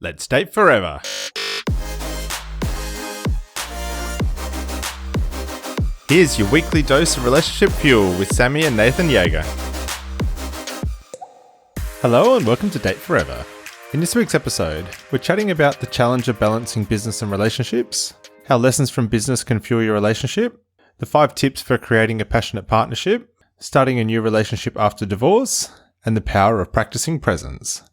Let's date forever. Here's your weekly dose of relationship fuel with Sammi and Nath. Hello and welcome to Date Forever. In this week's episode, we're chatting about the challenge of balancing business and relationships, how lessons from business can fuel your relationship, the 5 tips for creating a passionate partnership, starting a new relationship after divorce, and the power of practicing presence.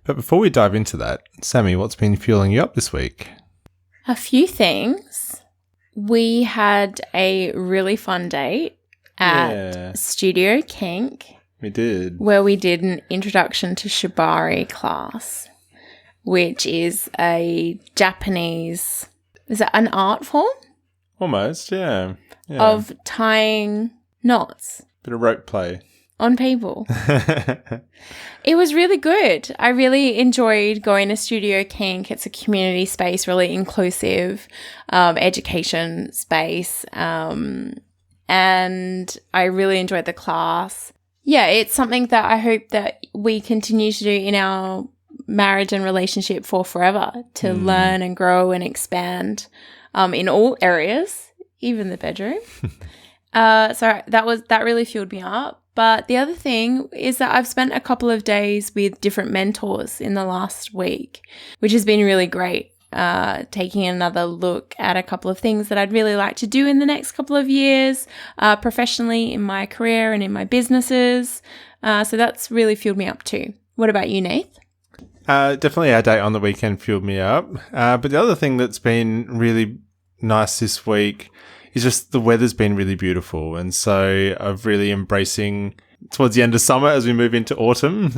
But before we dive into that, Sammi, what's been fueling you up this week? A few things. We had a really fun date at Studio Kink. We did. Where we did an introduction to shibari class, which is a Japanese, is it an art form? Almost, yeah. Of tying knots. Bit of rope play. On people. It was really good. I really enjoyed going to Studio Kink. It's a community space, really inclusive education space. And I really enjoyed the class. Yeah, it's something that I hope that we continue to do in our marriage and relationship for forever, to learn and grow and expand in all areas, even the bedroom. So that really fueled me up. But the other thing is that I've spent a couple of days with different mentors in the last week, which has been really great. Taking another look at a couple of things that I'd really like to do in the next couple of years, professionally in my career and in my businesses. So that's really fueled me up too. What about you, Nath? Definitely our date on the weekend fueled me up. But the other thing that's been really nice this week is just the weather's been really beautiful. And so I've really embracing, towards the end of summer as we move into autumn,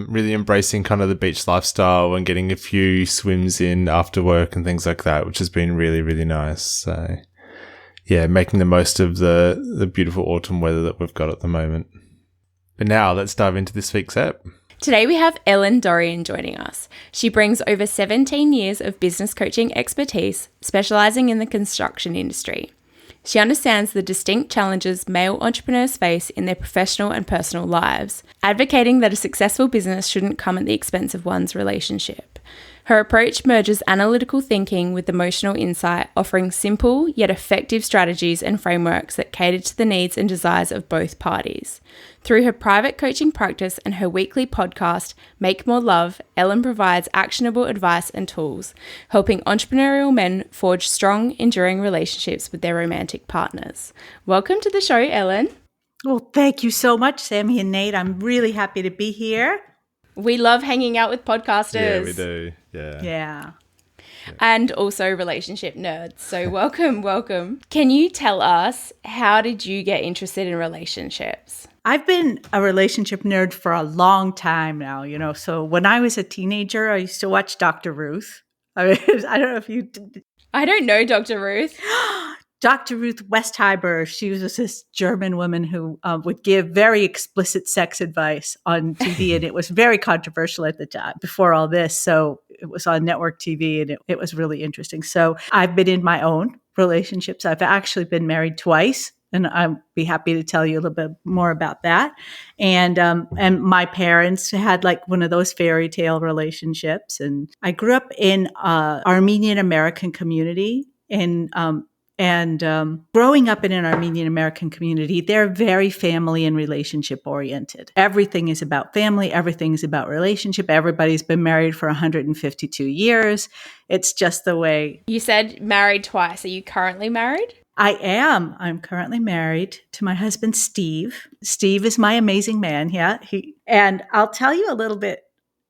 really embracing kind of the beach lifestyle and getting a few swims in after work and things like that, which has been really, really nice. So yeah, making the most of the beautiful autumn weather that we've got at the moment. But now let's dive into this week's ep. Today we have Ellen Dorian joining us. She brings over 17 years of business coaching expertise, specialising in the construction industry. She understands the distinct challenges male entrepreneurs face in their professional and personal lives, advocating that a successful business shouldn't come at the expense of one's relationship. Her approach merges analytical thinking with emotional insight, offering simple yet effective strategies and frameworks that cater to the needs and desires of both parties. Through her private coaching practice and her weekly podcast, Make More Love, Ellen provides actionable advice and tools, helping entrepreneurial men forge strong, enduring relationships with their romantic partners. Welcome to the show, Ellen. Well, thank you so much, Sammi and Nath. I'm really happy to be here. We love hanging out with podcasters. Yeah, we do. Yeah. And also relationship nerds. So welcome. Can you tell us, how did you get interested in relationships? I've been a relationship nerd for a long time now, So when I was a teenager, I used to watch Dr. Ruth. I don't know if you... I don't know Dr. Ruth. Dr. Ruth Westheimer, she was this German woman who would give very explicit sex advice on TV, and it was very controversial at the time before all this. So it was on network TV, and it was really interesting. So I've been in my own relationships. I've actually been married twice, and I'll be happy to tell you a little bit more about that. And my parents had like one of those fairy tale relationships, and I grew up in Armenian American community and growing up in an Armenian American community, they're very family and relationship oriented. Everything is about family. Everything is about relationship. Everybody's been married for 152 years. It's just the way. You said married twice. Are you currently married? I am. I'm currently married to my husband, Steve. Steve is my amazing man. Yeah. And I'll tell you a little bit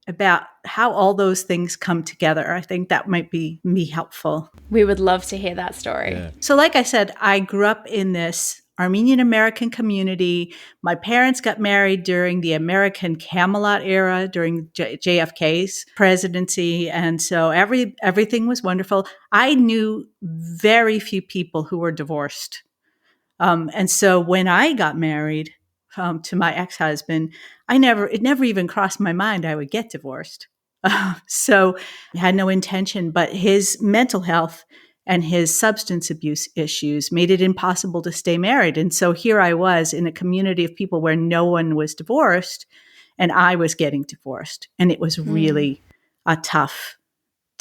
about how all those things come together. I think that might be helpful. We would love to hear that story. Yeah. So like I said, I grew up in this Armenian American community. My parents got married during the American Camelot era, during JFK's presidency. And so everything was wonderful. I knew very few people who were divorced. And so when I got married to my ex-husband, it never even crossed my mind I would get divorced. So I had no intention, but his mental health and his substance abuse issues made it impossible to stay married. And so here I was in a community of people where no one was divorced, and I was getting divorced. And it was really a tough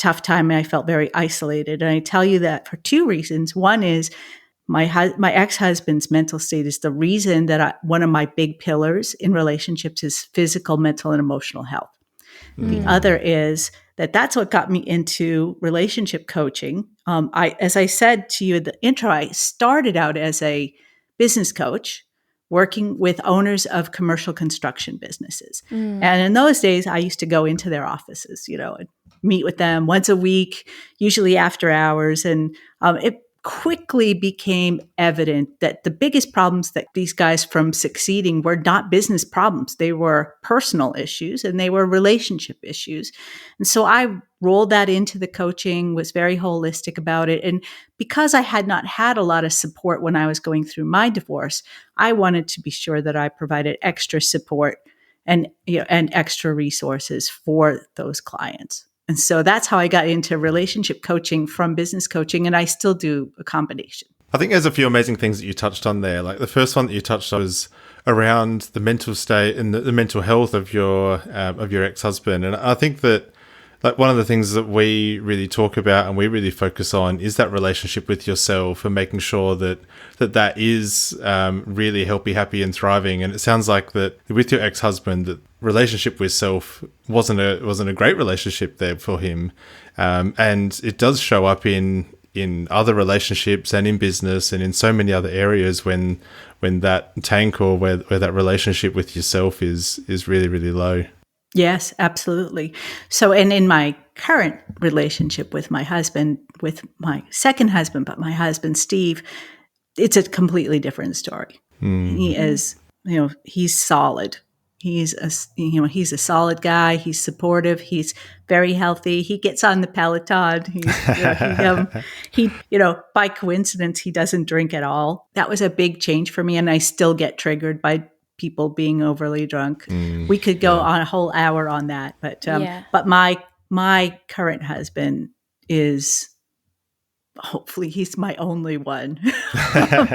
tough time and I felt very isolated. And I tell you that for two reasons. One is my ex-husband's mental state is the reason that one of my big pillars in relationships is physical, mental, and emotional health. The other is that's what got me into relationship coaching. As I said to you in the intro, I started out as a business coach working with owners of commercial construction businesses. And in those days, I used to go into their offices, and meet with them once a week, usually after hours. And it quickly became evident that the biggest problems that these guys from succeeding were not business problems. They were personal issues and they were relationship issues. And so I rolled that into the coaching, was very holistic about it. And because I had not had a lot of support when I was going through my divorce, I wanted to be sure that I provided extra support and extra resources for those clients. And so that's how I got into relationship coaching from business coaching, and I still do a combination. I think there's a few amazing things that you touched on there. Like the first one that you touched on was around the mental state and the mental health of your ex-husband. And I think that like one of the things that we really talk about and we really focus on is that relationship with yourself and making sure that is really healthy, happy, and thriving. And it sounds like that with your ex-husband, that relationship with self wasn't a great relationship there for him, and it does show up in other relationships and in business and in so many other areas when that tank or where that relationship with yourself is really, really low. Yes, absolutely. So, and in my current relationship with my husband, with my second husband, but my husband, Steve, it's a completely different story. He is, he's solid. He's a solid guy. He's supportive. He's very healthy. He gets on the Peloton. He by coincidence, he doesn't drink at all. That was a big change for me. And I still get triggered by people being overly drunk. We could go on a whole hour on that, but my current husband is, hopefully he's my only one.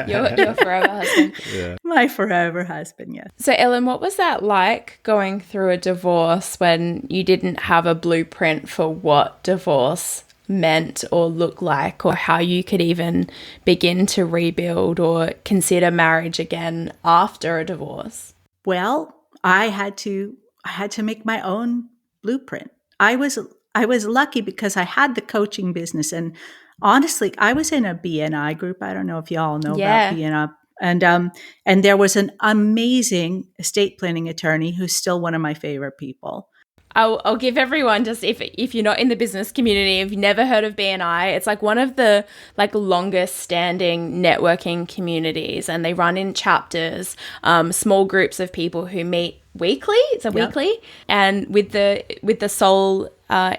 Your forever husband. Yeah. My forever husband, yes. So Ellen, what was that like going through a divorce when you didn't have a blueprint for what divorce meant or looked like, or how you could even begin to rebuild or consider marriage again after a divorce? Well, I had to make my own blueprint. I was lucky because I had the coaching business, and honestly, I was in a BNI group. I don't know if y'all know about BNI. And there was an amazing estate planning attorney who's still one of my favorite people. I'll give everyone, just if you're not in the business community, if you've never heard of BNI, it's like one of the longest standing networking communities, and they run in chapters, small groups of people who meet weekly. It's weekly, and with the sole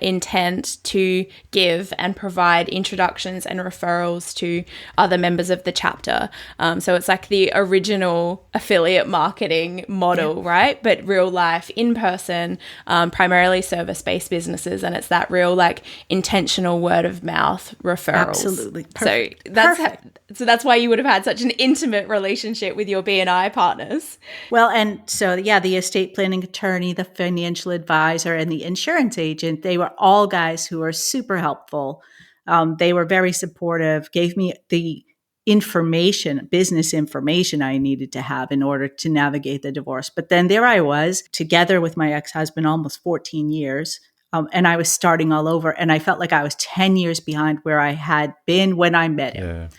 intent to give and provide introductions and referrals to other members of the chapter. So it's like the original affiliate marketing model, right? But real life, in person, primarily service-based businesses, and it's that real intentional word of mouth referrals. Absolutely. Perfect. So that's why you would have had such an intimate relationship with your BNI partners. Well, and so the estate planning attorney, the financial advisor, and the insurance agent, they were all guys who were super helpful. They were very supportive, gave me the business information I needed to have in order to navigate the divorce. But then there I was, together with my ex-husband almost 14 years, and I was starting all over, and I felt like I was 10 years behind where I had been when I met him,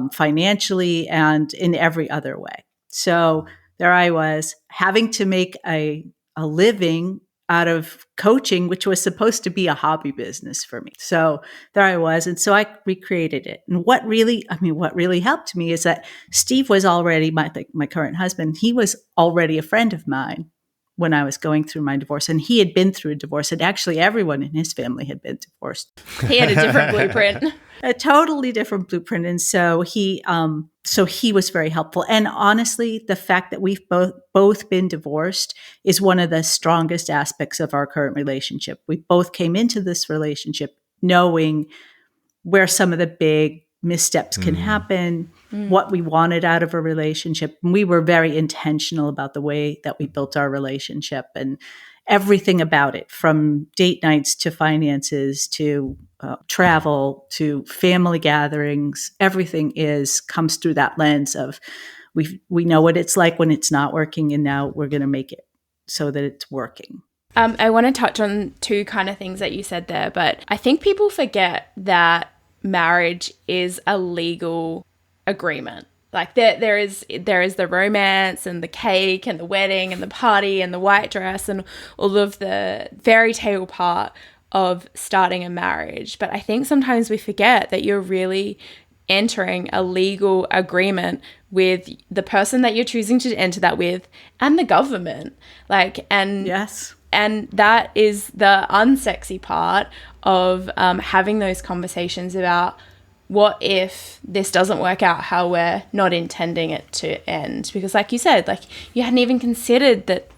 financially and in every other way. So there I was, having to make a living out of coaching, which was supposed to be a hobby business for me. So there I was. And so I recreated it. And what really helped me is that Steve was already my current husband. He was already a friend of mine when I was going through my divorce, and he had been through a divorce, and actually everyone in his family had been divorced. He had a different blueprint. A totally different blueprint. And so he was very helpful. And honestly, the fact that we've both been divorced is one of the strongest aspects of our current relationship. We both came into this relationship knowing where some of the big missteps can happen, what we wanted out of a relationship. And we were very intentional about the way that we built our relationship. And everything about it, from date nights to finances to travel to family gatherings, everything comes through that lens of we know what it's like when it's not working, and now we're going to make it so that it's working. I want to touch on two kind of things that you said there, but I think people forget that marriage is a legal agreement. Like there is the romance and the cake and the wedding and the party and the white dress and all of the fairy tale part of starting a marriage. But I think sometimes we forget that you're really entering a legal agreement with the person that you're choosing to enter that with and the government. Yes. And that is the unsexy part of having those conversations about what if this doesn't work out how we're not intending it to end? Because like you said, like you hadn't even considered that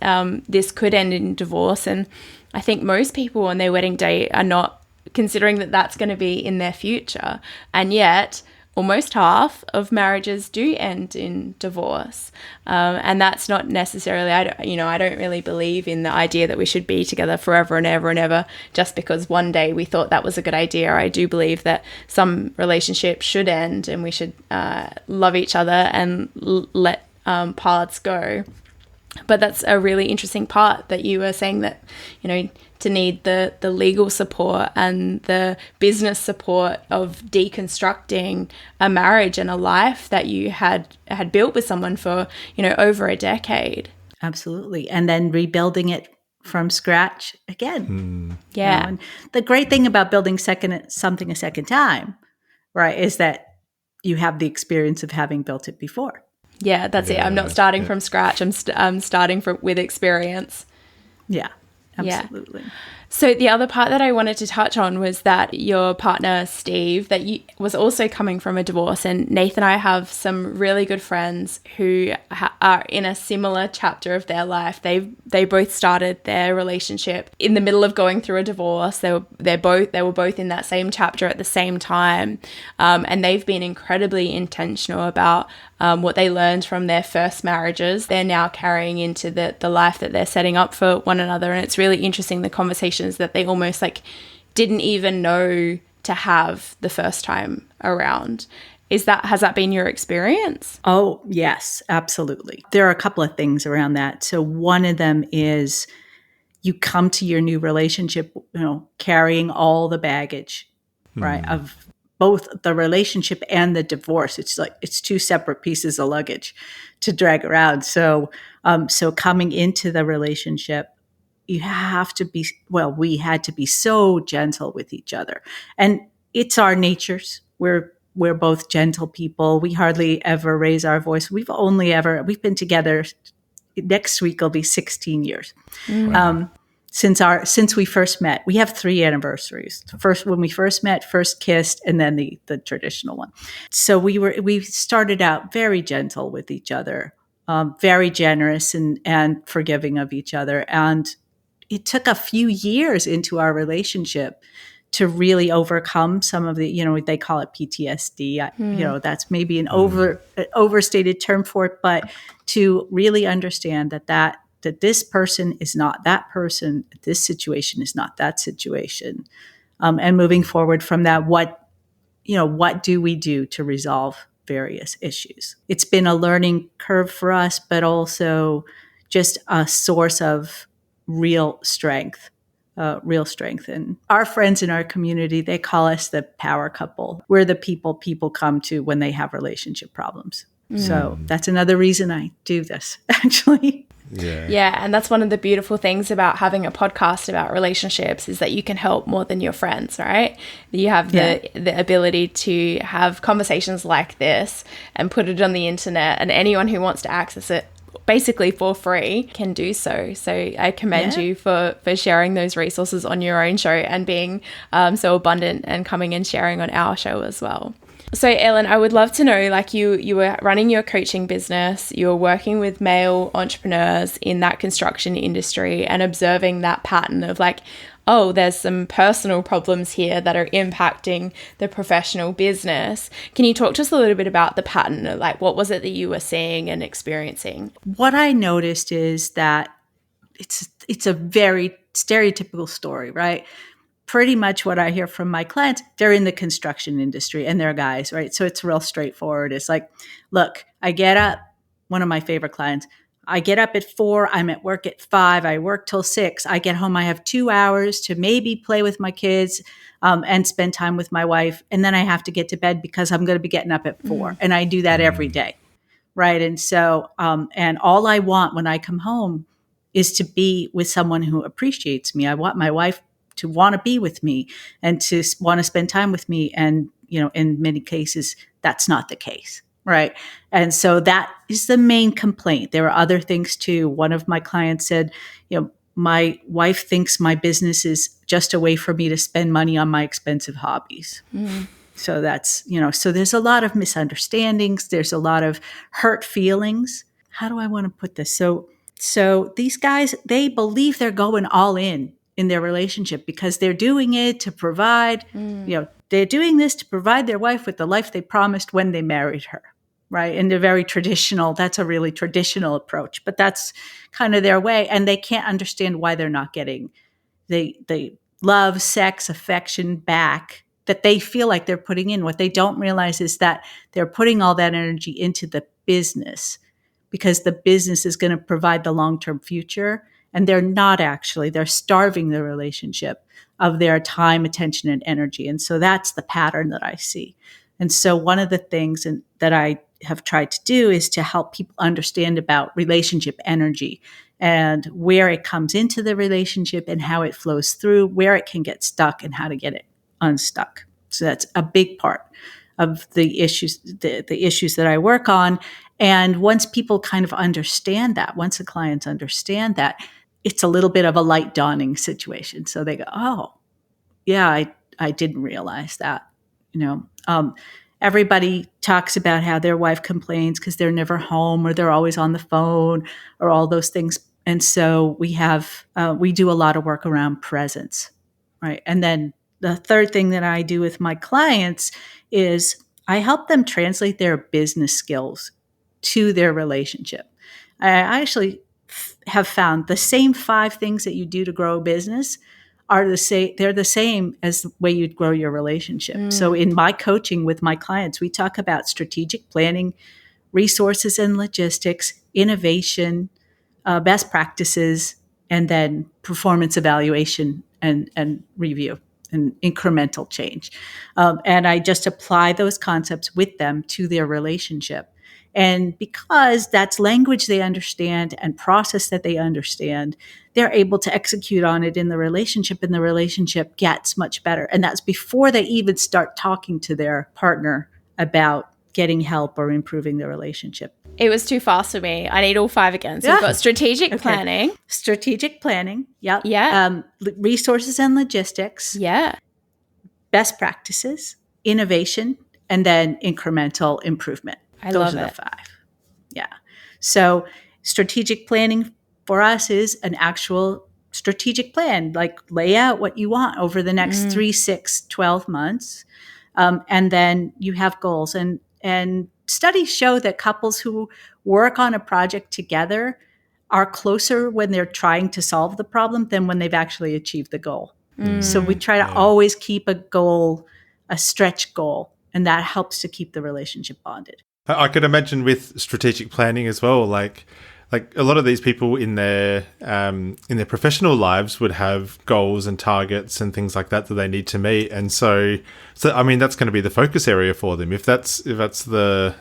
this could end in divorce. And I think most people on their wedding day are not considering that that's going to be in their future. And yet almost half of marriages do end in divorce. And that's not necessarily, I don't really believe in the idea that we should be together forever and ever and ever just because one day we thought that was a good idea. I do believe that some relationships should end and we should love each other and let paths go. But that's a really interesting part that you were saying, that, to need the legal support and the business support of deconstructing a marriage and a life that you had built with someone for, over a decade. Absolutely. And then rebuilding it from scratch again. Yeah. And the great thing about building something a second time, right, is that you have the experience of having built it before. Yeah, that's it. I'm not starting from scratch. I'm starting with experience. Yeah, absolutely. Yeah. So the other part that I wanted to touch on was that your partner, Steve, was also coming from a divorce. And Nath and I have some really good friends who are in a similar chapter of their life. They both started their relationship in the middle of going through a divorce. They were both in that same chapter at the same time. And they've been incredibly intentional about what they learned from their first marriages. They're now carrying into the life that they're setting up for one another. And it's really interesting, the conversations that they almost didn't even know to have the first time around. Has that been your experience? Oh, yes, absolutely. There are a couple of things around that. So one of them is you come to your new relationship, carrying all the baggage, right, of both the relationship and the divorce. It's two separate pieces of luggage to drag around. So coming into the relationship, we had to be so gentle with each other. And it's our natures. We're both gentle people. We hardly ever raise our voice. We've been together, next week will be 16 years. Wow. Since we first met. We have 3 anniversaries. First, when we first met, first kissed, and then the traditional one. So we started out very gentle with each other, very generous and forgiving of each other. And it took a few years into our relationship to really overcome some of the, they call it PTSD. That's maybe an overstated term for it, but to really understand that this person is not that person, this situation is not that situation. And moving forward from that, what do we do to resolve various issues? It's been a learning curve for us, but also just a source of real strength. And our friends in our community, they call us the power couple. We're the people come to when they have relationship problems. So that's another reason I do this, actually. Yeah, and that's one of the beautiful things about having a podcast about relationships, is that you can help more than your friends, right? You have the ability to have conversations like this and put it on the internet, and anyone who wants to access it basically for free can do so. So I commend you for sharing those resources on your own show and being so abundant and coming and sharing on our show as well. So Ellen, I would love to know, you were running your coaching business, you were working with male entrepreneurs in that construction industry and observing that pattern of there's some personal problems here that are impacting the professional business. Can you talk to us a little bit about the pattern? What was it that you were seeing and experiencing? What I noticed is that it's a very stereotypical story, right? Pretty much what I hear from my clients, they're in the construction industry and they're guys, right? So it's real straightforward. It's like, look, I get up, one of my favorite clients, I get up at 4, I'm at work at 5, I work till 6, I get home, I have 2 hours to maybe play with my kids and spend time with my wife. And then I have to get to bed because I'm going to be getting up at 4. And I do that every day, right? And so, and all I want when I come home is to be with someone who appreciates me. I want my wife to want to be with me and to want to spend time with me. And, in many cases, that's not the case. Right. And so that is the main complaint. There are other things too. One of my clients said, my wife thinks my business is just a way for me to spend money on my expensive hobbies. So that's, so there's a lot of misunderstandings. There's a lot of hurt feelings. How do I want to put this? So these guys, they believe they're going all in their relationship because they're doing it to provide, they're doing this to provide their wife with the life they promised when they married her, right? And that's a really traditional approach, but that's kind of their way. And they can't understand why they're not getting the love, sex, affection back that they feel like they're putting in. What they don't realize is that they're putting all that energy into the business because the business is going to provide the long-term future. And they're not actually, they're starving the relationship of their time, attention, and energy. And so that's the pattern that I see. And so one of the things that I have tried to do is to help people understand about relationship energy and where it comes into the relationship and how it flows through, where it can get stuck and how to get it unstuck. So that's a big part of the issues, the issues that I work on. And once people kind of understand that, once the clients understand that, it's a little bit of a light dawning situation. So they go, oh, yeah, I didn't realize that. Everybody talks about how their wife complains because they're never home or they're always on the phone or all those things. And so we do a lot of work around presence, right? And then the third thing that I do with my clients is I help them translate their business skills to their relationship. I actually have found the same 5 things that you do to grow a business are the same. They're the same as the way you'd grow your relationship. So in my coaching with my clients, we talk about strategic planning, resources and logistics, innovation, best practices, and then performance evaluation and review and incremental change. And I just apply those concepts with them to their relationship. And because that's language they understand and process that they understand, they're able to execute on it in the relationship, and the relationship gets much better. And that's before they even start talking to their partner about getting help or improving the relationship. It was too fast for me. I need all 5 again. So we've got strategic planning. Strategic planning. Yep. Yeah. Resources and logistics. Yeah. Best practices, innovation, and then incremental improvement. Those are the 5. Yeah. So strategic planning for us is an actual strategic plan, like lay out what you want over the next 3, 6, 12 months. And then you have goals. And studies show that couples who work on a project together are closer when they're trying to solve the problem than when they've actually achieved the goal. So we try to always keep a goal, a stretch goal, and that helps to keep the relationship bonded. I could imagine with strategic planning as well, like a lot of these people in their professional lives would have goals and targets and things like that they need to meet, and so I mean that's going to be the focus area for them. If that's the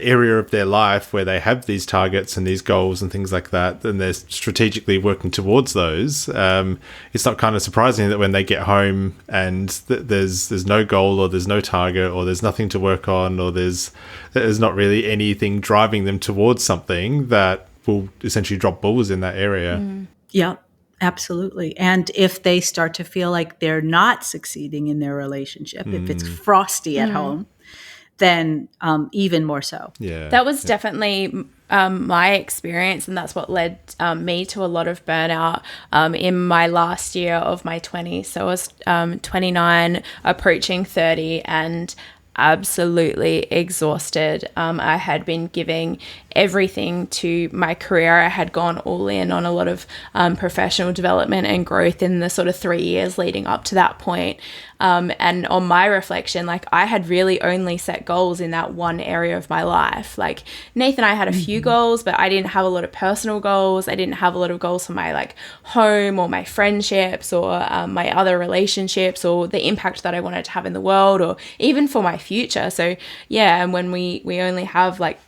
area of their life where they have these targets and these goals and things like that, then they're strategically working towards those. It's not kind of surprising that when they get home and there's no goal or there's no target or there's nothing to work on or there's not really anything driving them towards something, that will essentially drop balls in that area. Yeah, absolutely. And if they start to feel like they're not succeeding in their relationship, if it's frosty at home, then even more so. Yeah, that was definitely my experience, and that's what led me to a lot of burnout in my last year of my 20s. So I was 29, approaching 30, and absolutely exhausted. I had been giving everything to my career. I had gone all in on a lot of professional development and growth in the sort of 3 years leading up to that point. And on my reflection, like I had really only set goals in that one area of my life. Like Nathan and I had a few goals, but I didn't have a lot of personal goals. I didn't have a lot of goals for my like home or my friendships or my other relationships or the impact that I wanted to have in the world or even for my future. So yeah, and when we only have like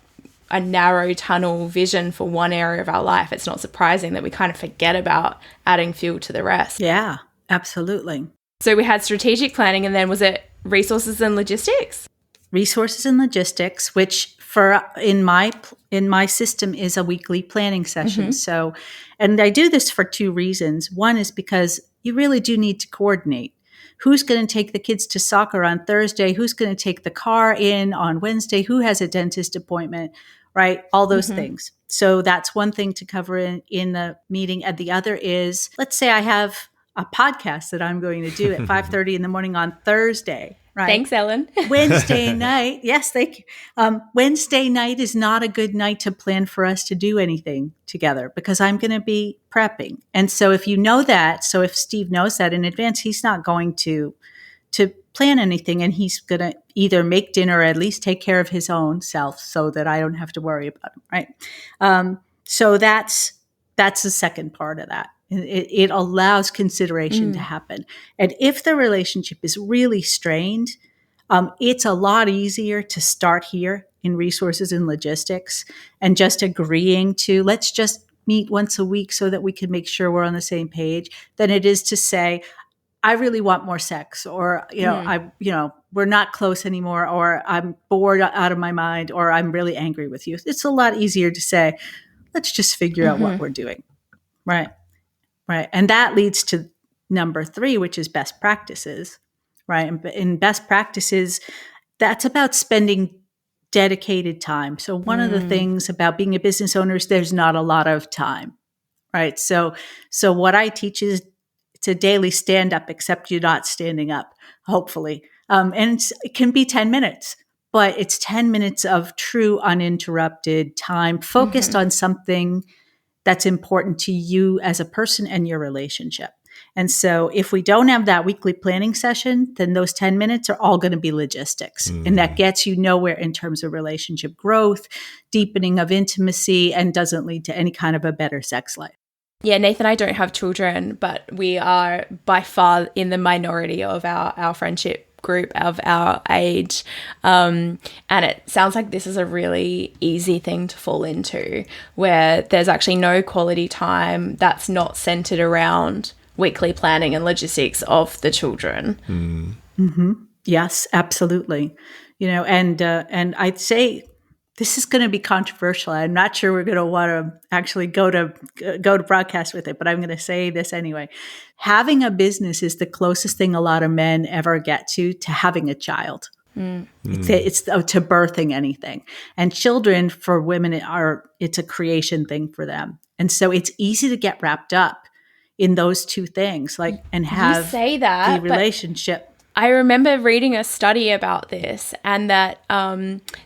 a narrow tunnel vision for one area of our life, it's not surprising that we kind of forget about adding fuel to the rest. Yeah, absolutely. So we had strategic planning, and then was it resources and logistics? Resources and logistics, which in my system is a weekly planning session. So, and I do this for two reasons. One is because you really do need to coordinate. Who's going to take the kids to soccer on Thursday? Who's going to take the car in on Wednesday? Who has a dentist appointment? Right? All those things. So that's one thing to cover in the meeting. And the other is, let's say I have a podcast that I'm going to do at 5:30 in the morning on Thursday. Right? Thanks, Ellen. Wednesday night. Yes, thank you. Wednesday night is not a good night to plan for us to do anything together because I'm going to be prepping. And so if you know that, so if Steve knows that in advance, he's not going to plan anything, and he's going to either make dinner or at least take care of his own self so that I don't have to worry about him. Right. So that's the second part of that. It allows consideration to happen. And if the relationship is really strained, it's a lot easier to start here in resources and logistics and just agreeing to let's just meet once a week so that we can make sure we're on the same page than it is to say, I really want more sex, or, we're not close anymore, or I'm bored out of my mind, or I'm really angry with you. It's a lot easier to say, let's just figure out what we're doing. Right. Right. And that leads to number 3, which is best practices. Right. And in best practices, that's about spending dedicated time. So one of the things about being a business owner is there's not a lot of time. Right. So what I teach is it's a daily stand up, except you're not standing up, hopefully. And it can be 10 minutes, but it's 10 minutes of true uninterrupted time focused on something that's important to you as a person and your relationship. And so if we don't have that weekly planning session, then those 10 minutes are all going to be logistics. And that gets you nowhere in terms of relationship growth, deepening of intimacy, and doesn't lead to any kind of a better sex life. Yeah, Nathan and I don't have children, but we are by far in the minority of our friendship group of our age. And it sounds like this is a really easy thing to fall into, where there's actually no quality time that's not centered around weekly planning and logistics of the children. Yes, absolutely. And I'd say this is going to be controversial. I'm not sure we're going to want to actually go to broadcast with it, but I'm going to say this anyway. Having a business is the closest thing a lot of men ever get to having a child. It's to birthing anything. And children for women it's a creation thing for them. And so it's easy to get wrapped up in those two things, and have you say that, the relationship. I remember reading a study about this, and that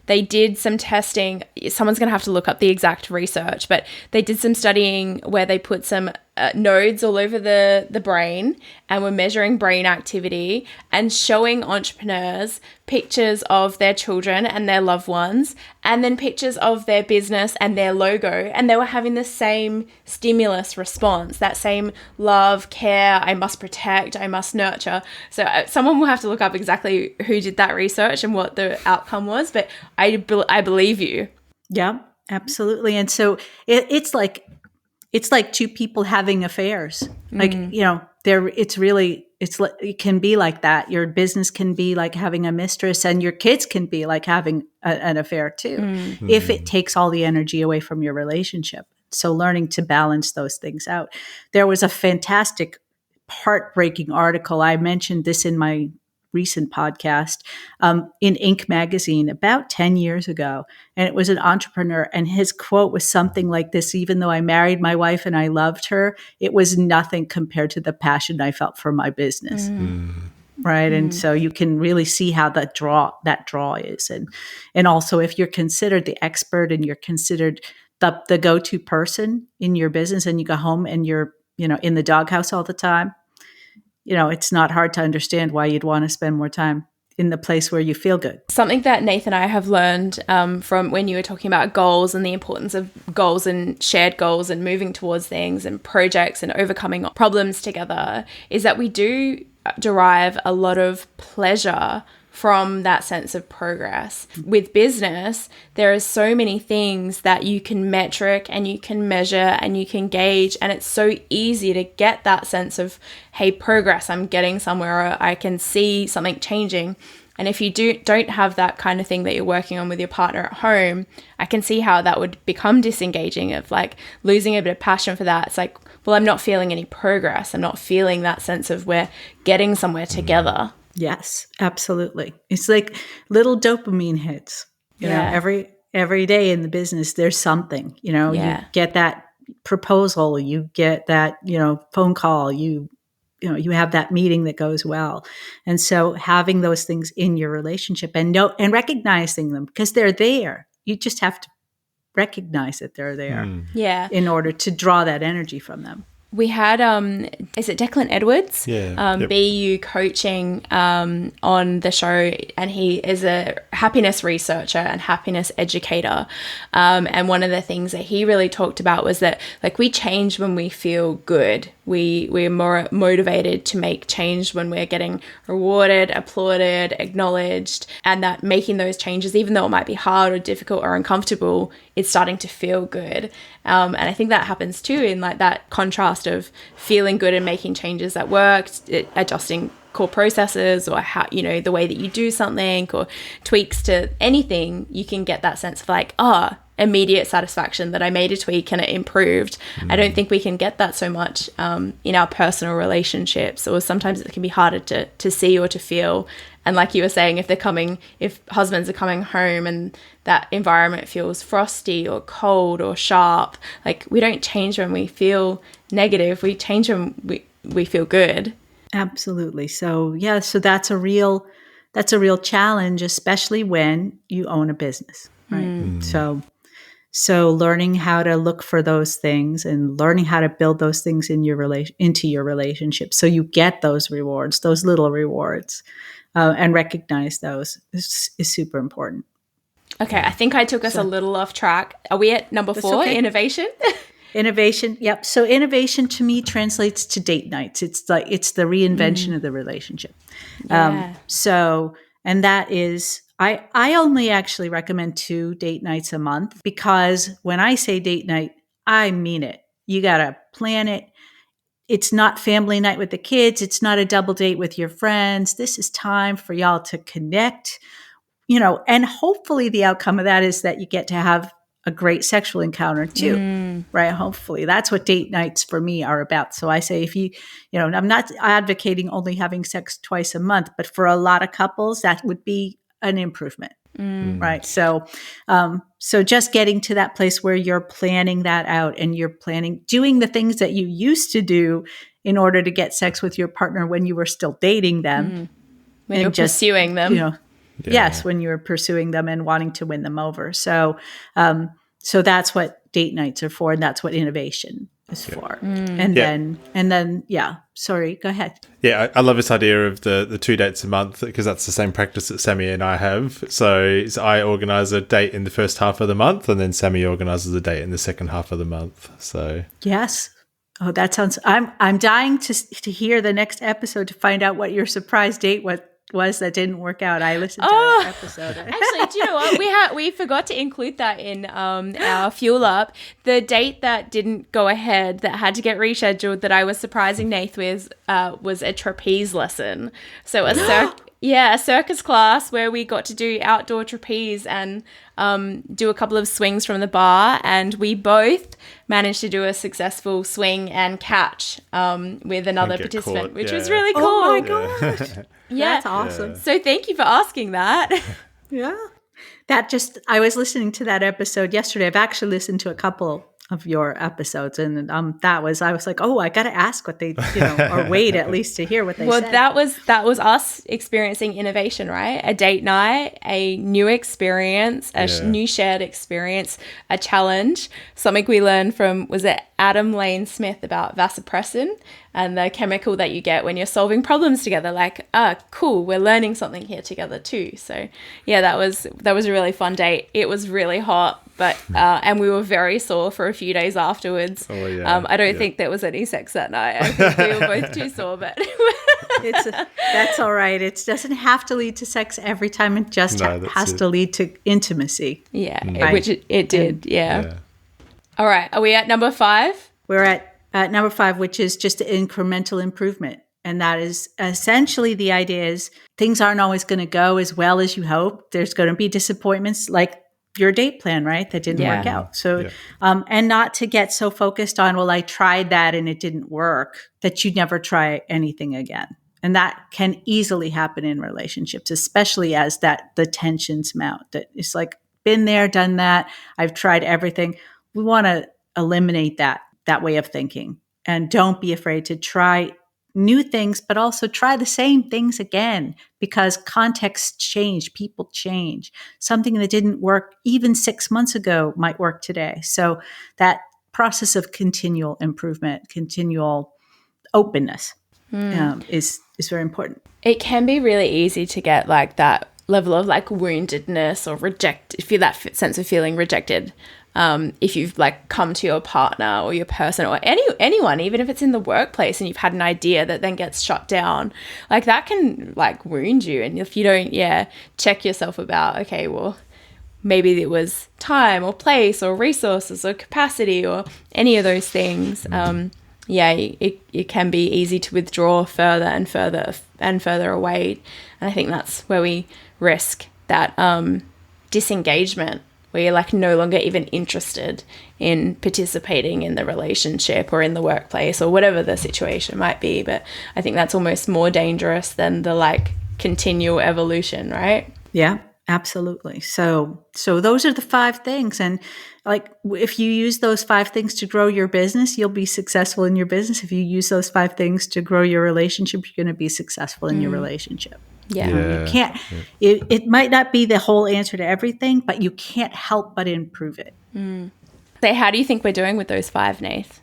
they did some testing. Someone's going to have to look up the exact research, but they did some studying where they put some nodes all over the brain and were measuring brain activity and showing entrepreneurs pictures of their children and their loved ones, and then pictures of their business and their logo, and they were having the same stimulus response, that same love, care, I must protect, I must nurture. So someone will have to look up exactly who did that research and what the outcome was, but I believe you. Yeah, absolutely. And so it's like two people having affairs. It can be like that. Your business can be like having a mistress, and your kids can be like having an affair too, if it takes all the energy away from your relationship. So learning to balance those things out. There was a fantastic, heartbreaking article. I mentioned this in my recent podcast in Inc. magazine about 10 years ago. And it was an entrepreneur. And his quote was something like this: even though I married my wife and I loved her, it was nothing compared to the passion I felt for my business. right? And so you can really see how that draw is. And also if you're considered the expert and you're considered the go-to person in your business, and you go home and you're, in the doghouse all the time, it's not hard to understand why you'd want to spend more time in the place where you feel good. Something that Nath and I have learned from when you were talking about goals and the importance of goals and shared goals and moving towards things and projects and overcoming problems together is that we do derive a lot of pleasure from that sense of progress. With business, there are so many things that you can metric and you can measure and you can gauge, and it's so easy to get that sense of, hey, progress, I'm getting somewhere, or I can see something changing. And if you don't have that kind of thing that you're working on with your partner at home, I can see how that would become disengaging, of like losing a bit of passion for that. It's like, well, I'm not feeling any progress. I'm not feeling that sense of we're getting somewhere together. Yes, absolutely. It's like little dopamine hits. You know, every day in the business, there's something. You get that proposal, you get that phone call, you have that meeting that goes well, and so having those things in your relationship and recognizing them because they're there. You just have to recognize that they're there. In order to draw that energy from them. We had, is it Declan Edwards? Yeah. BU coaching on the show, and he is a happiness researcher and happiness educator. And one of the things that he really talked about was that, like, we change when we feel good. We're more motivated to make change when we're getting rewarded, applauded, acknowledged, and that making those changes, even though it might be hard or difficult or uncomfortable, it's starting to feel good. And I think that happens too in like that contrast of feeling good and making changes at work, adjusting core processes or how, the way that you do something or tweaks to anything. You can get that sense of like, immediate satisfaction that I made a tweak and it improved. I don't think we can get that so much in our personal relationships, or sometimes it can be harder to see or to feel. And like you were saying, if husbands are coming home and that environment feels frosty or cold or sharp, like we don't change when we feel negative, we change when we feel good. Absolutely. So so that's a real challenge, especially when you own a business, right? So learning how to look for those things and learning how to build those things into your relationship, so you get those rewards, those little rewards, and recognize those is super important. Okay, I think I took us a little off track. Are we at number 4, innovation? Innovation, yep. So innovation to me translates to date nights. It's the reinvention of the relationship. And that is, I only actually recommend 2 date nights a month, because when I say date night, I mean it. You got to plan it. It's not family night with the kids. It's not a double date with your friends. This is time for y'all to connect, and hopefully the outcome of that is that you get to have a great sexual encounter too, right? Hopefully that's what date nights for me are about. So I say, if I'm not advocating only having sex twice a month, but for a lot of couples, that would be an improvement, right? So just getting to that place where you're planning that out and you're doing the things that you used to do in order to get sex with your partner when you were still dating them. When you're pursuing them. Yes, when you're pursuing them and wanting to win them over. So that's what date nights are for, and that's what innovation is for. And then, sorry, go ahead. Yeah, I love this idea of the 2 dates a month, because that's the same practice that Sammi and I have. So I organise a date in the first half of the month, and then Sammi organises a date in the second half of the month. So yes. Oh, that sounds. I'm dying to hear the next episode to find out what your surprise date was that didn't work out. I listened to that episode. Actually, do you know what? We forgot to include that in our Fuel Up. The date that didn't go ahead, that had to get rescheduled, that I was surprising Nath with, was a trapeze lesson. So a circus class where we got to do outdoor trapeze and do a couple of swings from the bar, and we both managed to do a successful swing and catch with another participant, which was really cool. Oh my gosh. That's awesome. So thank you for asking that. I was listening to that episode yesterday. I've actually listened to a couple of your episodes, and I was like, oh, I got to ask what they, or wait at least to hear what they said. That was us experiencing innovation, right? A date night, a new experience, new shared experience, a challenge. Something we learned from, was it Adam Lane Smith, about vasopressin and the chemical that you get when you're solving problems together. Like, cool, we're learning something here together too. So yeah, that was a really fun date. It was really hot, but and we were very sore for a few days afterwards. Oh, yeah. I don't think there was any sex that night. I think we were both too sore, but that's all right. It doesn't have to lead to sex every time. It just has to lead to intimacy. Yeah, right. Which it did. Yeah. All right. Are we at number 5? We're at number 5, which is just incremental improvement. And that is essentially, the idea is things aren't always going to go as well as you hope. There's going to be disappointments, like your date plan, right? That didn't work out. So, and not to get so focused on, well, I tried that and it didn't work, that you never try anything again. And that can easily happen in relationships, especially as the tensions mount. That it's like, been there, done that. I've tried everything. We want to eliminate that way of thinking, and don't be afraid to try new things, but also try the same things again, because contexts change, people change. Something that didn't work even 6 months ago might work today. So that process of continual improvement, continual openness is very important. It can be really easy to get like that level of like woundedness or feel that sense of feeling rejected. If you've like come to your partner or your person or anyone, even if it's in the workplace, and you've had an idea that then gets shut down, like that can like wound you. And if you don't, check yourself about, okay, well, maybe it was time or place or resources or capacity or any of those things. It can be easy to withdraw further and further and further away. And I think that's where we risk that disengagement, where you're like no longer even interested in participating in the relationship or in the workplace or whatever the situation might be. But I think that's almost more dangerous than the like continual evolution, right? Yeah, absolutely. So those are the 5 things. And like, if you use those 5 things to grow your business, you'll be successful in your business. If you use those 5 things to grow your relationship, you're going to be successful in your relationship. You can't, it might not be the whole answer to everything, but you can't help but improve it. So how do you think we're doing with those 5, Nath?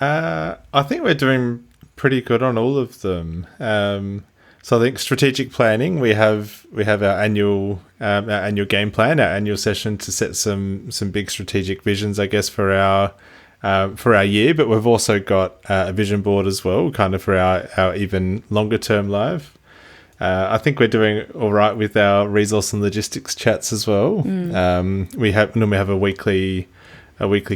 I think we're doing pretty good on all of them. So I think strategic planning, we have our annual game plan, our annual session to set some big strategic visions, I guess, for our year. But we've also got a vision board as well, kind of for our even longer term life. I think we're doing all right with our resource and logistics chats as well. We normally have a weekly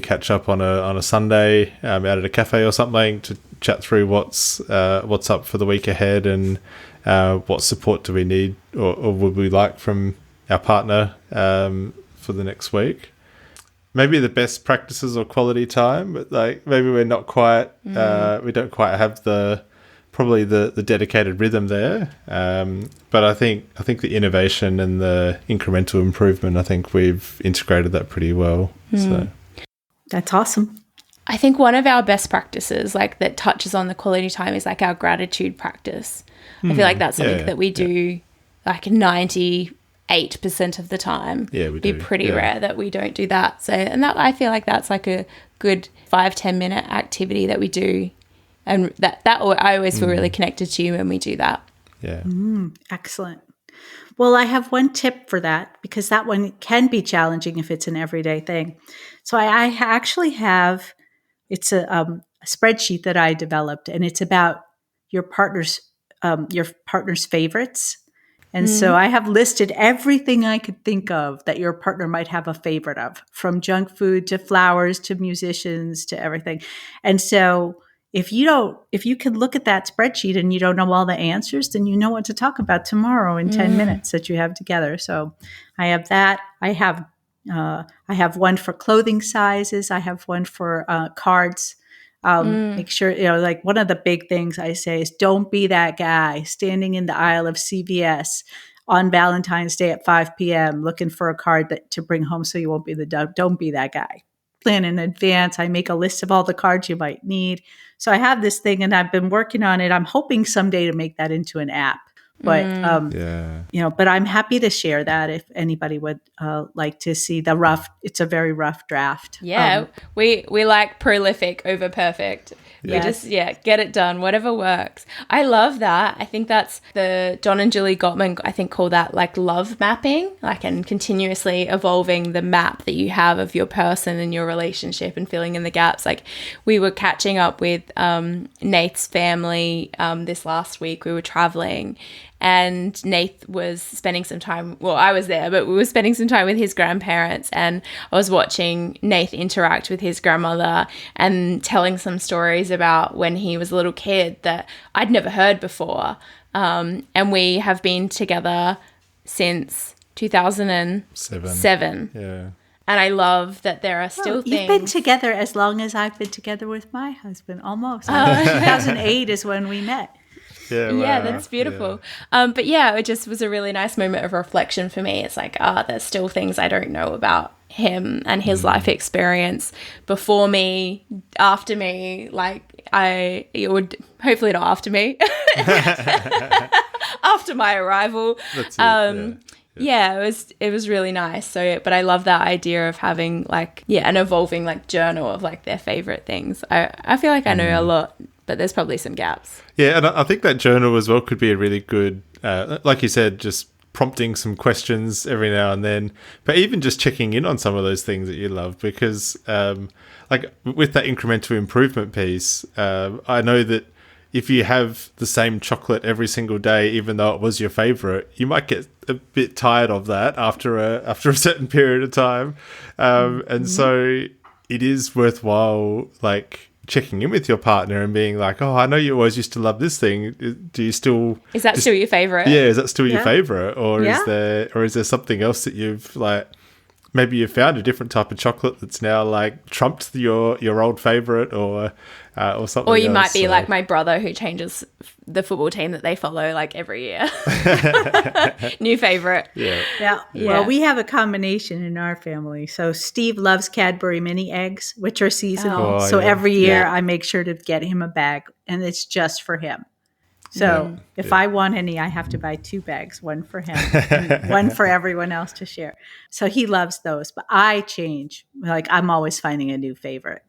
catch up on a Sunday out at a cafe or something to chat through what's up for the week ahead, and what support do we need or would we like from our partner for the next week. Maybe the best practices or quality time, but like maybe we're not quite we don't quite have the dedicated rhythm there. But I think the innovation and the incremental improvement, I think we've integrated that pretty well. So that's awesome. I think one of our best practices, like that touches on the quality time, is like our gratitude practice. I feel like that's something that we do like 98% of the time. Yeah, we do. It'd be pretty rare that we don't do that. So, and that, I feel like that's like a good 5-10 minute activity that we do. And that I always feel really connected to you when we do that. Yeah. Excellent. Well, I have one tip for that, because that one can be challenging if it's an everyday thing. So I actually have, it's a spreadsheet that I developed, and it's about your partner's favorites. And so I have listed everything I could think of that your partner might have a favorite of, from junk food to flowers to musicians to everything. And so if you can look at that spreadsheet and you don't know all the answers, then you know what to talk about tomorrow in 10 minutes that you have together. So I have that. I have one for clothing sizes. I have one for cards. Make sure, like one of the big things I say is, don't be that guy standing in the aisle of CVS on Valentine's Day at 5 p.m. looking for a card to bring home so you won't be the dog. Don't be that guy. plan in advance. I make a list of all the cards you might need. So I have this thing and I've been working on it. I'm hoping someday to make that into an app. But, but I'm happy to share that if anybody would like to see the rough. It's a very rough draft. Yeah, we like prolific over perfect. Yes. We just, get it done, whatever works. I love that. I think that's the John and Julie Gottman, I think, call that like love mapping, like, and continuously evolving the map that you have of your person and your relationship and filling in the gaps. Like, we were catching up with Nath's family this last week. We were traveling and Nath was spending some time, well, I was there, but we were spending some time with his grandparents, and I was watching Nath interact with his grandmother and telling some stories about when he was a little kid that I'd never heard before. And we have been together since 2007. Yeah. And I love that there are still things. You've been together as long as I've been together with my husband, almost. 2008 is when we met. Yeah, wow. Yeah, that's beautiful. Yeah. But yeah, it just was a really nice moment of reflection for me. It's like, there's still things I don't know about him and his life experience before me, after me. Like, it would hopefully not after me, after my arrival. That's it, Yeah, it was really nice. So, but I love that idea of having like, an evolving like journal of like their favorite things. I feel like I know a lot, but there's probably some gaps. Yeah, and I think that journal as well could be a really good, like you said, just prompting some questions every now and then, but even just checking in on some of those things that you love, because like with that incremental improvement piece, I know that if you have the same chocolate every single day, even though it was your favorite, you might get a bit tired of that after a certain period of time. And so it is worthwhile, like, checking in with your partner and being like, oh, I know you always used to love this thing. Do you still... Is that still your favorite? Yeah, is that still your favorite? Or is there something else that you've, like... Maybe you found a different type of chocolate that's now like trumped your old favorite, or something. Or you else, might be like my brother, who changes the football team that they follow like every year. New favorite. Yeah. Well, we have a combination in our family. So Steve loves Cadbury mini eggs, which are seasonal. So every year I make sure to get him a bag, and it's just for him. So if I want any, I have to buy 2 bags, one for him and one for everyone else to share. So he loves those, but I change. Like, I'm always finding a new favorite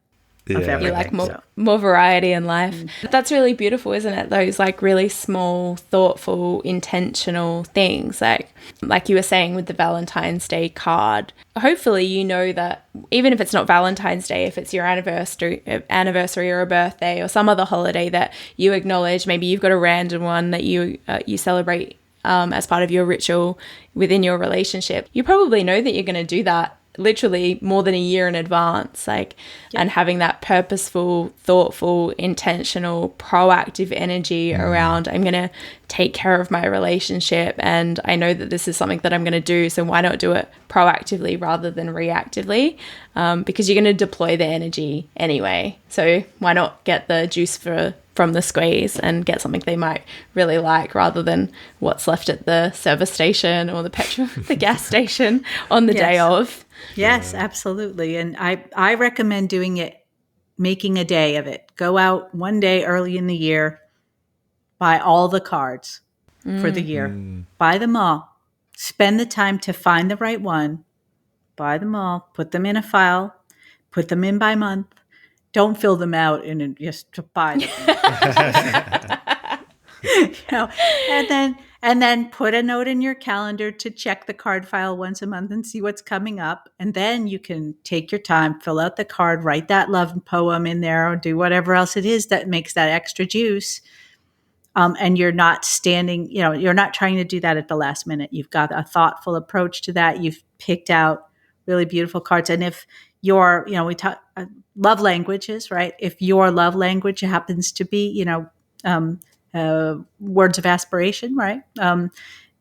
of everything. You like more variety in life. That's really beautiful, isn't it? Those like really small, thoughtful, intentional things. Like you were saying with the Valentine's Day card. Hopefully you know that even if it's not Valentine's Day, if it's your anniversary or a birthday or some other holiday that you acknowledge, maybe you've got a random one that you celebrate as part of your ritual within your relationship. You probably know that you're going to do that literally more than a year in advance, and having that purposeful, thoughtful, intentional, proactive energy around, I'm going to take care of my relationship, and I know that this is something that I'm going to do, so why not do it proactively rather than reactively? Because you're going to deploy the energy anyway, so why not get the juice from the squeeze and get something they might really like, rather than what's left at the service station or the gas station on the day of. Yes, absolutely. And I recommend doing it, making a day of it. Go out one day early in the year, buy all the cards for the year, buy them all, spend the time to find the right one, buy them all, put them in a file, put them in by month. Don't fill them out and just to buy them. And then put a note in your calendar to check the card file once a month and see what's coming up. And then you can take your time, fill out the card, write that love poem in there, or do whatever else it is that makes that extra juice. And you're not you're not trying to do that at the last minute. You've got a thoughtful approach to that. You've picked out really beautiful cards. And if your, we talk love languages, right? If your love language happens to be, words of aspiration, right?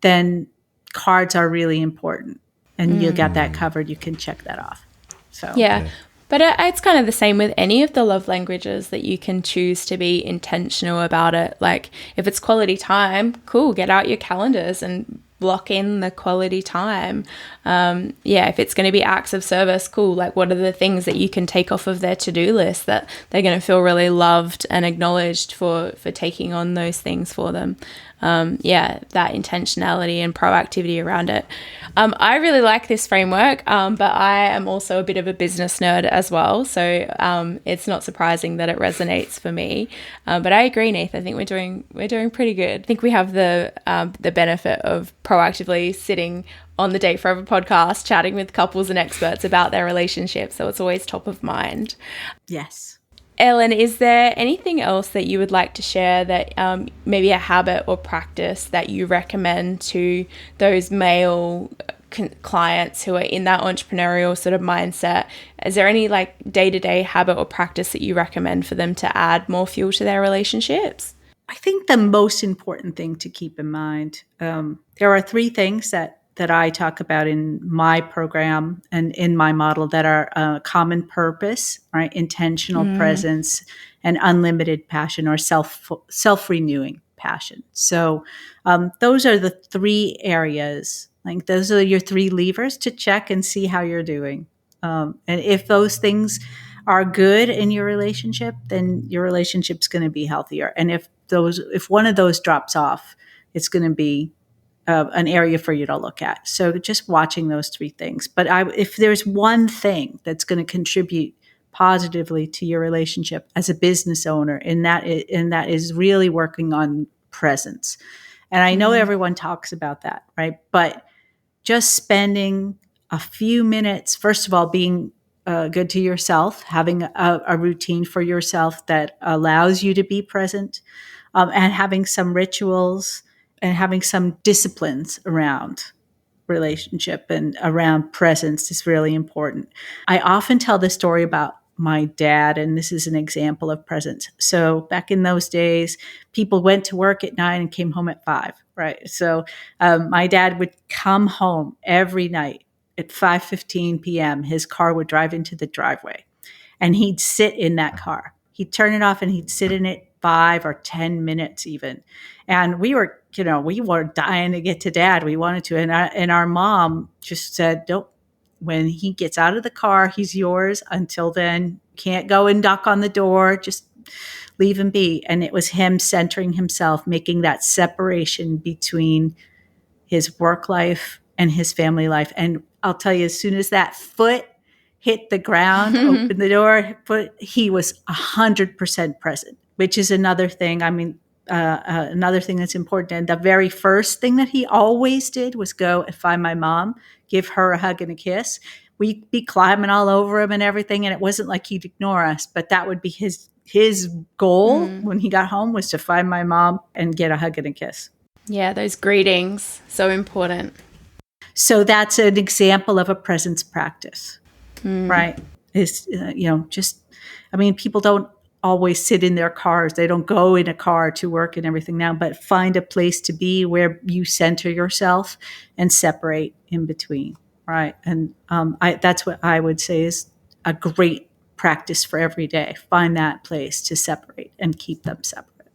Then cards are really important, and you got that covered. You can check that off. So but it's kind of the same with any of the love languages, that you can choose to be intentional about it. Like if it's quality time, cool, get out your calendars and block in the quality time. If it's going to be acts of service, cool. Like, what are the things that you can take off of their to-do list that they're going to feel really loved and acknowledged for taking on those things for them? That intentionality and proactivity around it. I really like this framework, but I am also a bit of a business nerd as well. So it's not surprising that it resonates for me. But I agree, Nath. I think we're doing pretty good. I think we have the benefit of proactively sitting on the Date Forever podcast, chatting with couples and experts about their relationships. So it's always top of mind. Yes. Ellen, is there anything else that you would like to share that maybe a habit or practice that you recommend to those male clients who are in that entrepreneurial sort of mindset? Is there any like day-to-day habit or practice that you recommend for them to add more fuel to their relationships? I think the most important thing to keep in mind, there are three things that I talk about in my program and in my model that are common purpose, right? Intentional presence and unlimited passion, or self-renewing passion. So those are the three areas. Like, those are your three levers to check and see how you're doing. And if those things are good in your relationship, then your relationship's going to be healthier. And if one of those drops off, it's going to be an area for you to look at. So just watching those three things. But if there's one thing that's going to contribute positively to your relationship as a business owner, and that is really working on presence. And I know everyone talks about that, right? But just spending a few minutes, first of all, being good to yourself, having a routine for yourself that allows you to be present, and having some rituals and having some disciplines around relationship and around presence is really important. I often tell this story about my dad, and this is an example of presence. So back in those days, people went to work at 9 and came home at 5, right? So my dad would come home every night at 5:15 p.m. His car would drive into the driveway, and he'd sit in that car. He'd turn it off and he'd sit in it 5 or 10 minutes even. And we were dying to get to Dad. We wanted to. And our mom just said, "Don't, when he gets out of the car, he's yours. Until then, can't go and knock on the door. Just leave him be." And it was him centering himself, making that separation between his work life and his family life. And I'll tell you, as soon as that foot hit the ground, opened the door, he was 100% present, which is another thing. I mean, another thing that's important. And the very first thing that he always did was go and find my mom, give her a hug and a kiss. We'd be climbing all over him and everything. And it wasn't like he'd ignore us, but that would be his goal when he got home, was to find my mom and get a hug and a kiss. Yeah, those greetings, so important. So that's an example of a presence practice, right? People don't always sit in their cars. They don't go in a car to work and everything now, but find a place to be where you center yourself and separate in between, right? And that's what I would say is a great practice for every day. Find that place to separate and keep them separate.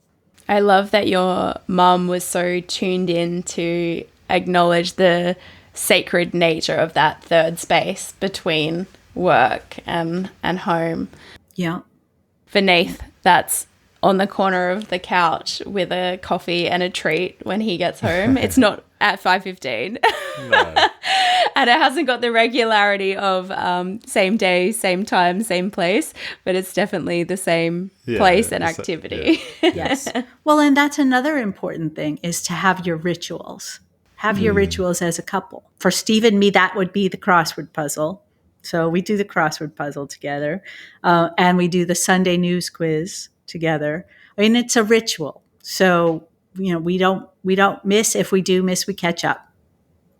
I love that your mum was so tuned in to acknowledge the sacred nature of that third space between work and home. Yeah. For Nath, that's on the corner of the couch with a coffee and a treat when he gets home. It's not at 5:15. No. And it hasn't got the regularity of same day, same time, same place, but it's definitely the same place and activity. Yes. Well, and that's another important thing, is to have your rituals. Have your rituals as a couple. For Steve and me, that would be the crossword puzzle. So we do the crossword puzzle together, and we do the Sunday news quiz together. I mean, it's a ritual. So, we don't miss. If we do miss, we catch up.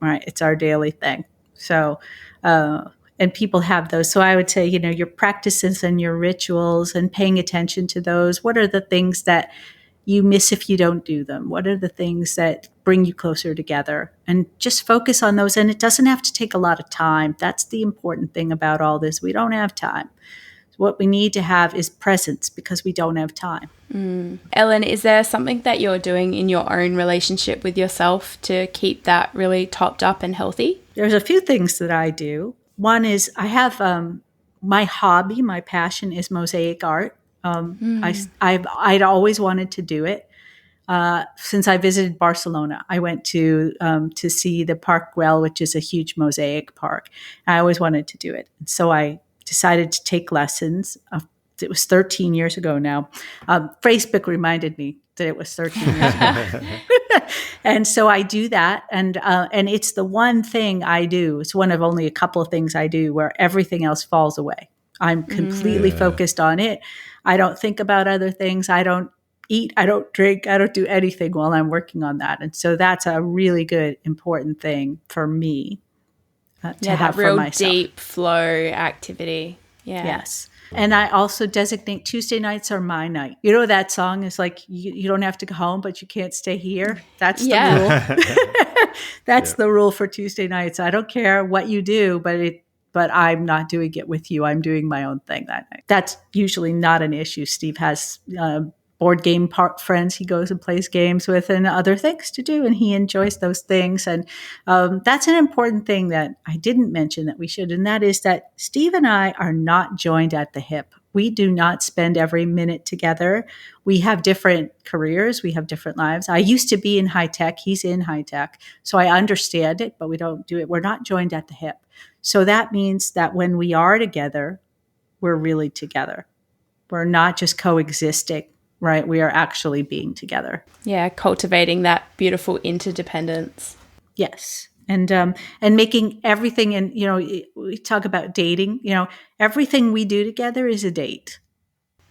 Right? It's our daily thing. So, and people have those. So I would say, your practices and your rituals, and paying attention to those. What are the things that you miss if you don't do them? What are the things that bring you closer together? And just focus on those. And it doesn't have to take a lot of time. That's the important thing about all this. We don't have time. What we need to have is presence because we don't have time. Ellen, is there something that you're doing in your own relationship with yourself to keep that really topped up and healthy? There's a few things that I do. One is I have my hobby, my passion is mosaic art. I'd always wanted to do it. Since I visited Barcelona, I went to see the Parc Güell, which is a huge mosaic park. I always wanted to do it. And so I decided to take lessons. It was 13 years ago now. Facebook reminded me that it was 13 years ago. And so I do that. And it's the one thing I do. It's one of only a couple of things I do where everything else falls away. I'm completely focused on it. I don't think about other things. I don't eat. I don't drink. I don't do anything while I'm working on that. And so that's a really good, important thing for me to have for myself. Real deep flow activity. Yeah. Yes. And I also designate Tuesday nights are my night. You know, that song is like, you don't have to go home, but you can't stay here. That's the rule. That's the rule for Tuesday nights. I don't care what you do, but I'm not doing it with you. I'm doing my own thing that night. That's usually not an issue. Steve has board game friends he goes and plays games with and other things to do, and he enjoys those things. And that's an important thing that I didn't mention that we should, and that is that Steve and I are not joined at the hip. We do not spend every minute together. We have different careers. We have different lives. I used to be in high tech. He's in high tech. So I understand it, but we don't do it. We're not joined at the hip. So that means that when we are together, we're really together. We're not just coexisting. Right, we are actually being together. Yeah, cultivating that beautiful interdependence. Yes, and making everything. And we talk about dating. Everything we do together is a date.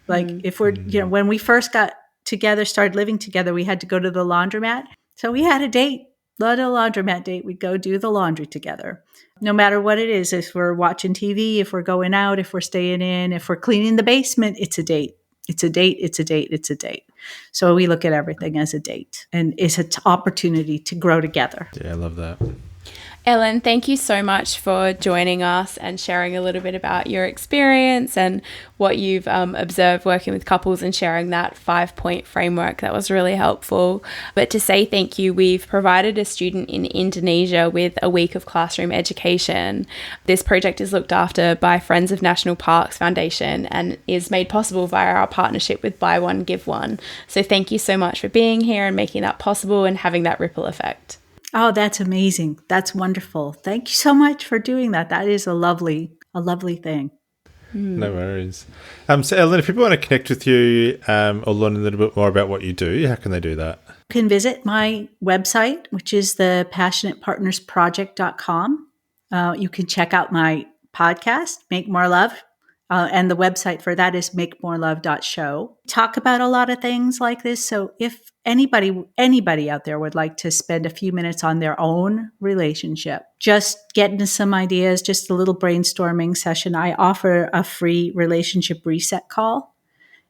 Like if we're, when we first got together, started living together, we had to go to the laundromat. So we had a date, not a laundromat date. We'd go do the laundry together. No matter what it is, if we're watching TV, if we're going out, if we're staying in, if we're cleaning the basement, it's a date. It's a date, it's a date, it's a date. So we look at everything as a date, and it's an opportunity to grow together. Yeah, I love that. Ellen, thank you so much for joining us and sharing a little bit about your experience and what you've observed working with couples and sharing that 5-point framework. That was really helpful. But to say thank you, we've provided a student in Indonesia with a week of classroom education. This project is looked after by Friends of National Parks Foundation and is made possible via our partnership with Buy One, Give One. So thank you so much for being here and making that possible and having that ripple effect. Oh, that's amazing. That's wonderful. Thank you so much for doing that. That is a lovely thing. No worries. So Ellen, if people want to connect with you or learn a little bit more about what you do, how can they do that? You can visit my website, which is the passionatepartnersproject.com. You can check out my podcast, Make More Love. And the website for that is makemorelove.show. Talk about a lot of things like this. So if anybody out there would like to spend a few minutes on their own relationship, just getting some ideas, just a little brainstorming session, I offer a free relationship reset call,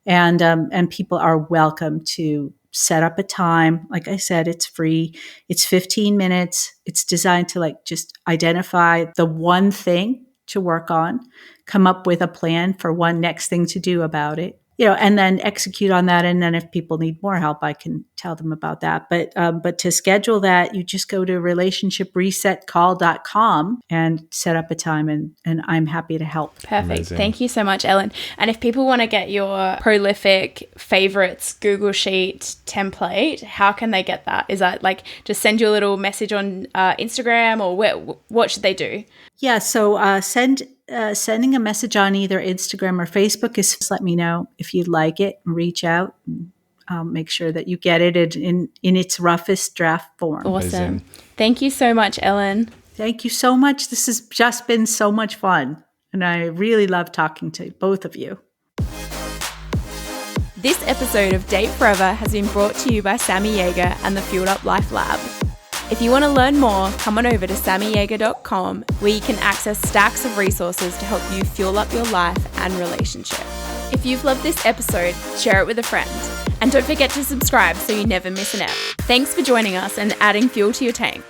and people are welcome to set up a time. Like I said, it's free. It's 15 minutes. It's designed to just identify the one thing to work on, come up with a plan for one next thing to do about it, and then execute on that. And then if people need more help, I can tell them about that. But to schedule that, you just go to relationshipresetcall.com and set up a time, and I'm happy to help. Perfect. Amazing. Thank you so much, Ellen. And if people want to get your prolific favorites Google Sheet template, how can they get that? Is that just send you a little message on Instagram, or what should they do? Yeah, so sending a message on either Instagram or Facebook is just let me know if you'd like it, and reach out, and I'll make sure that you get it in its roughest draft form. Awesome. Amazing. Thank you so much, Ellen. Thank you so much. This has just been so much fun, and I really love talking to both of you. This episode of Date Forever has been brought to you by Sammi Jaeger and the Fueled Up Life Lab. If you want to learn more, come on over to SammiJaeger.com, where you can access stacks of resources to help you fuel up your life and relationship. If you've loved this episode, share it with a friend. And don't forget to subscribe so you never miss an ep. Thanks for joining us and adding fuel to your tank.